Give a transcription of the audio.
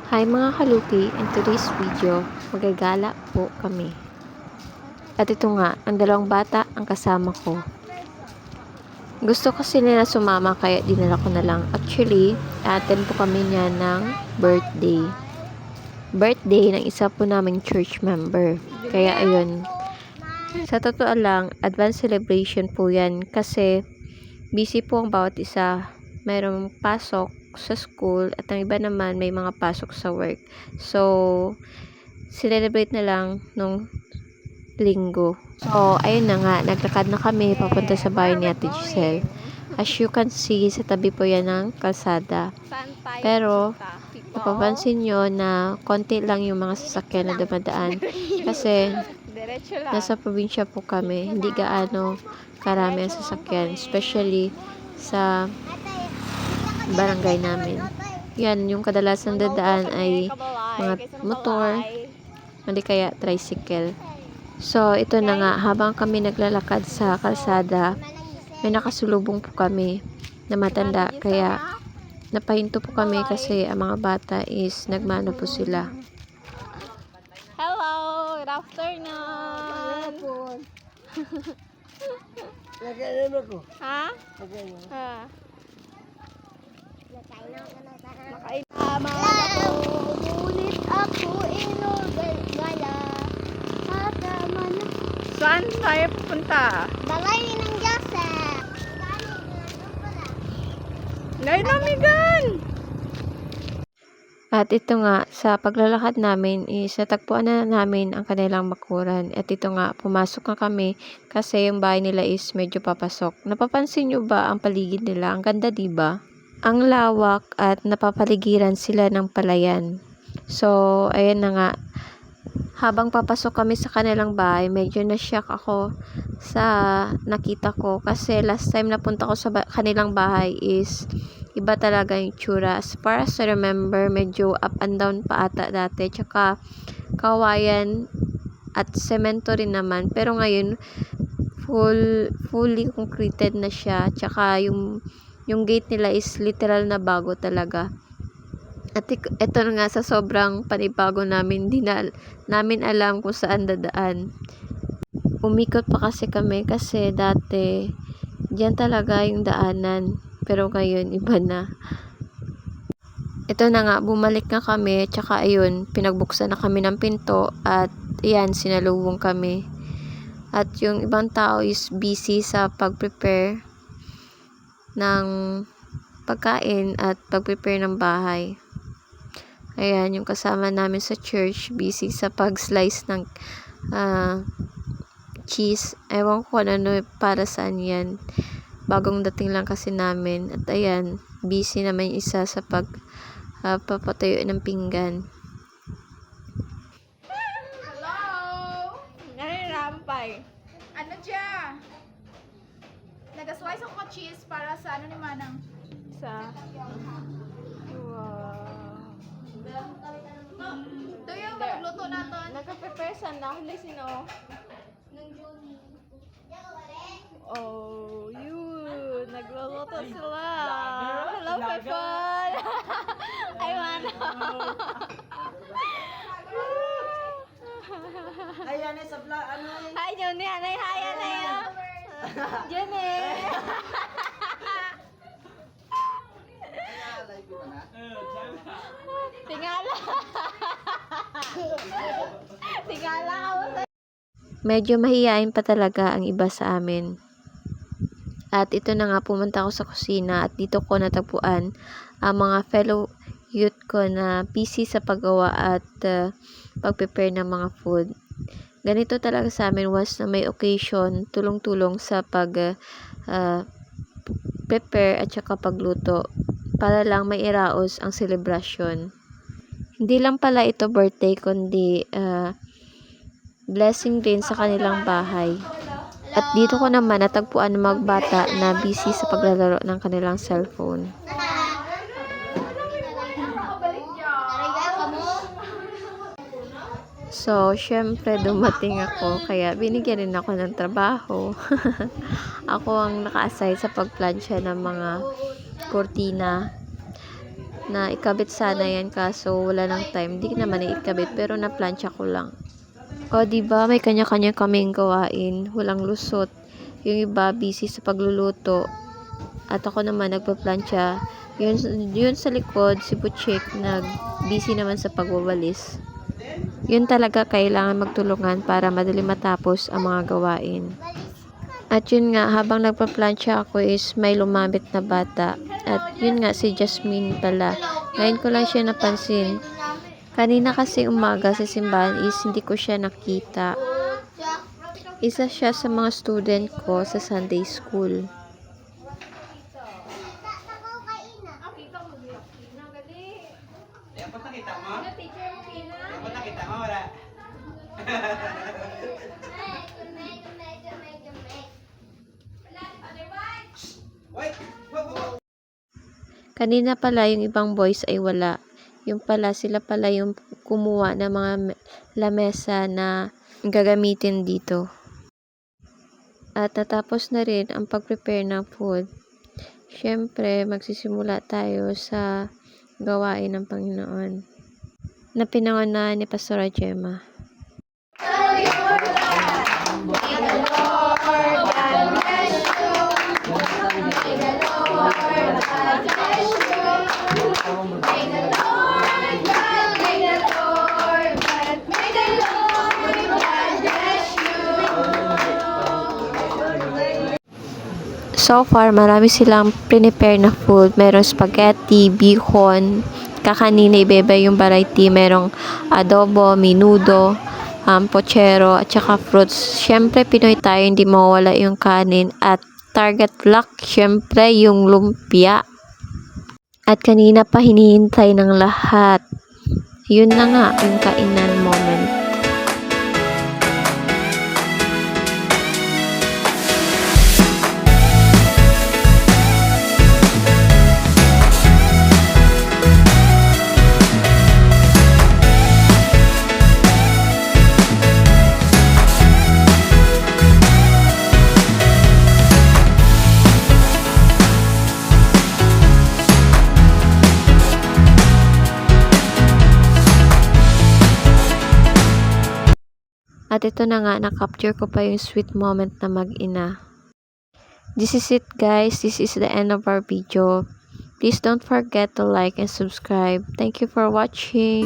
Hi mga kaluki, in today's video, magagala po kami. At ito nga, ang dalawang bata ang kasama ko. Gusto kasi nila sumama kaya dinala ko na lang. Actually, attend po kami niya ng birthday. Birthday ng isa po naming church member. Kaya ayun, sa totoo lang, advance celebration po yan kasi busy po ang bawat isa. Mayroong pasok sa school at ang iba naman may mga pasok sa work. So, celebrate na lang nung linggo. So, ayun na nga, naglakad na kami papunta sa bahay ni Ate Giselle. As you can see, sa tabi po yan ng kalsada. Pero, mapapansin nyo na konti lang yung mga sasakyan na dumadaan. Kasi, nasa probinsya po kami. Hindi gaano karami ang sasakyan. Especially sa barangay namin. Yan, yung kadalasan dadaan ay mga motor, hindi kaya tricycle. So, ito na nga, habang kami naglalakad sa kalsada, may nakasulubong po kami na matanda. Kaya, napahinto po kami kasi ang mga bata is nagmano po sila. Hello, good afternoon. Ha? Ha? Nakain na mga kapo. Ngunit ako inugala at naman Saan tayo pupunta? balay ng Joseph. Namigan! At ito nga, sa paglalakad namin is natagpuan na namin ang kanilang bakuran. At ito nga, pumasok na kami kasi yung bahay nila is medyo papasok. Napapansin nyo ba ang paligid nila? Ang ganda, diba? Ang lawak at napapaligiran sila ng palayan. So, ayan na nga. Habang papasok kami sa kanilang bahay, medyo na-shock ako sa nakita ko. Kasi last time napunta ko sa kanilang bahay is iba talaga yung tsura. As far as I remember, medyo up and down pa ata dati. Tsaka kawayan at semento rin naman. Pero ngayon, fully concreted na siya. Tsaka yung gate nila is literal na bago talaga. At ito nga, sa sobrang panibago namin, di na namin alam kung saan dadaan. Umikot pa kasi kami kasi dati diyan talaga yung daanan. Pero ngayon, iba na. Ito na nga, bumalik na kami. Tsaka ayun, pinagbuksan na kami ng pinto. At ayan, sinalubong kami. At yung ibang tao is busy sa pag-prepare ng pagkain at pag-prepare ng bahay. Ayan, yung kasama namin sa church, busy sa pag-slice ng cheese. Ewan ko ano para saan yan. Bagong dating lang kasi namin. At ayan, busy naman yung isa sa papatayo ng pinggan. Hello! Nanirampay. Ano dyan? Nagaswais ako ka cheese para sa ano ni Manang? Sa... Wow. Ito yung magluto natin. Nagka-prepare sa nahuli sino? Oh, yun. Nagluluto sila. Hello, Pepon. Ay, Mano. Ay, yan sa vlog, ano eh? Hi, Johnny. Anay, hi, anay. Johnny. Tingala. Tingala ako sa... Medyo mahiyain pa talaga ang iba sa amin. At ito na nga, pumunta ako sa kusina at dito ko natagpuan ang mga fellow youth ko na busy sa paggawa at pag-prepare ng mga food. Ganito talaga sa amin once na may occasion, tulong-tulong sa prepare at saka pagluto para lang may iraos ang selebrasyon. Hindi lang pala ito birthday kundi blessing din sa kanilang bahay. At dito ko naman natagpuan ng mga bata na busy sa paglalaro ng kanilang cellphone. So, syempre dumating ako kaya binigyan rin ako ng trabaho. Ako ang naka-assign sa pagplansya ng mga kurtina. na ikabit sana yan kaso wala ng time. Di naman ikabit pero naplansya ko lang. O diba may kanya-kanya kaming gawain. Walang lusot. Yung iba busy sa pagluluto. At ako naman nagpaplansya. Yun sa likod si Butchik busy naman sa pagwawalis. Yun talaga kailangan magtulungan para madali matapos ang mga gawain. At yun nga, habang nagpa-plancha ako is may lumapit na bata. At yun nga, si Jasmine pala. Ngayon ko lang siya napansin. Kanina kasi umaga sa simbahan is hindi ko siya nakita. Isa siya sa mga student ko sa Sunday school. Dapat nakita mo? Dapat nakita mo, wala. Wait! Kanina pala yung ibang boys ay wala. Sila pala yung kumuha ng mga lamesa na gagamitin dito. At natapos na rin ang pag-prepare ng food. Siyempre, magsisimula tayo sa gawain ng Panginoon na pinangunahan ni Pastora Gemma. So far, marami silang prepare na food. Merong spaghetti, bihon, kakanina ibeba yung variety. Merong adobo, minudo, pochero, at saka fruits. Siyempre, Pinoy tayo, hindi mawala yung kanin. At target lock, siyempre, yung lumpia. At kanina pa hinihintay ng lahat. Yun na nga, yung kainan moment. At ito na nga, na-capture ko pa yung sweet moment na mag-ina. This is it guys. This is the end of our video. Please don't forget to like and subscribe. Thank you for watching.